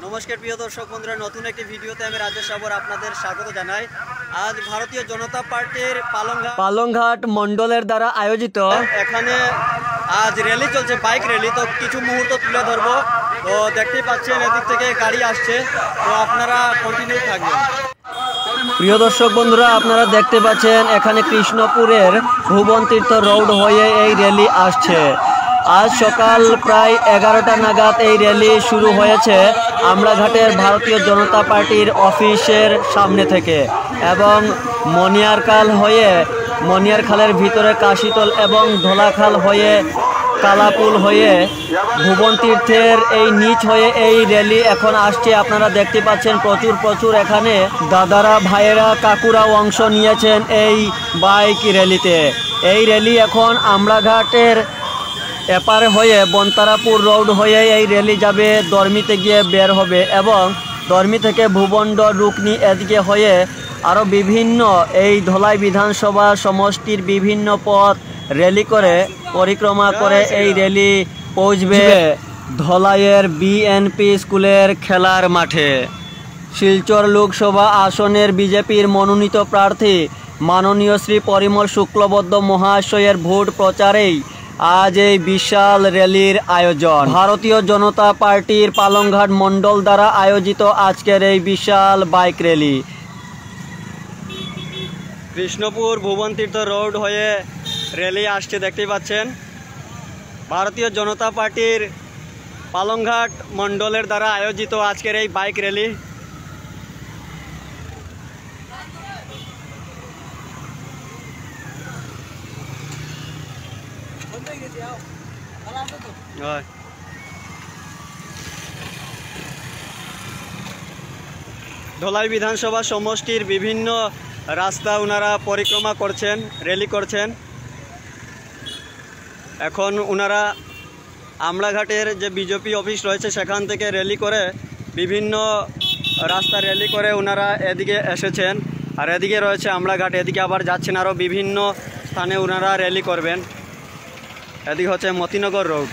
নমস্কার প্রিয় দর্শক বন্ধুরা, নতুন একটি ভিডিওতে আমি রাজেশ সাবর আপনাদের স্বাগত জানাই। আজ ভারতীয় জনতা পার্টির পালংঘাট মন্ডলের দ্বারা আয়োজিত এখানে আজ র্যালি চলছে, বাইক র্যালি। তো কিছু মুহূর্ত তুলে ধরবো। তো দেখতেই পাচ্ছেন এদিক থেকে গাড়ি আসছে, তো আপনারা কন্টিনিউ থাকবেন। প্রিয় দর্শক বন্ধুরা, আপনারা দেখতে পাচ্ছেন এখানে কৃষ্ণপুরের ভুবন তীর্থ রোড হয়ে এই র্যালি আসছে। আজ সকাল প্রায় 11টা নাগাদ এই র্যালি শুরু হয়েছে আমড়াঘাটের ভারতীয় জনতা পার্টির অফিসের সামনে থেকে, এবং মনিয়ার খালের ভিতরে কাশিতল এবং ধোলাখাল হয়ে কালাপুল হয়ে ভুবন তীর্থের এই নিচ হয়ে এই র্যালি এখন আসছে। আপনারা দেখতে পাচ্ছেন প্রচুর এখানে দাদারা, ভাইয়েরা, কাকুরা অংশ নিয়েছেন এই বাইক র্যালিতে। এই র্যালি এখন আমড়াঘাটের এপারে হয়ে বনতারাপুর রোড হয়ে এই র্যালি যাবে, দর্মিতে গিয়ে বের হবে, এবং দর্মি থেকে ভুবন্ড রুকনি এদিকে হয়ে আরও বিভিন্ন এই ধলাই বিধানসভা সমষ্টির বিভিন্ন পথ র্যালি করে পরিক্রমা করে এই র্যালি পৌঁছবে ধলাইয়ের বিএনপি স্কুলের খেলার মাঠে। শিলচর লোকসভা আসনের বিজেপির মনোনীত প্রার্থী মাননীয় শ্রী পরিমল শুক্লবৈদ্য মহাশয়ের ভোট প্রচারেই আজ এই বিশাল র্যালির আয়োজন। ভারতীয় জনতা পার্টির পালংঘাট মণ্ডল দ্বারা আয়োজিত আজকের এই বিশাল বাইক র্যালি কৃষ্ণপুর ভুবন তীর্থ রোড হয়ে র্যালি আসছে, দেখতেই পাচ্ছেন। ভারতীয় জনতা পার্টির পালংঘাট মণ্ডলের দ্বারা আয়োজিত আজকের এই বাইক র্যালি। ধলাই বিধানসভা সমষ্টির বিভিন্ন রাস্তা ওনারা পরিক্রমা করছেন, র্যালি করছেন। এখন ওনারা আমড়াঘাটের যে বিজেপি অফিস রয়েছে সেখান থেকে র্যালি করে বিভিন্ন রাস্তা র্যালি করে ওনারা এদিকে এসেছেন, আর এদিকে রয়েছে আমড়াঘাট, এদিকে আবার যাচ্ছেন আরও বিভিন্ন স্থানে ওনারা র্যালি করবেন। এদিকে হচ্ছে মতিনগর রোড।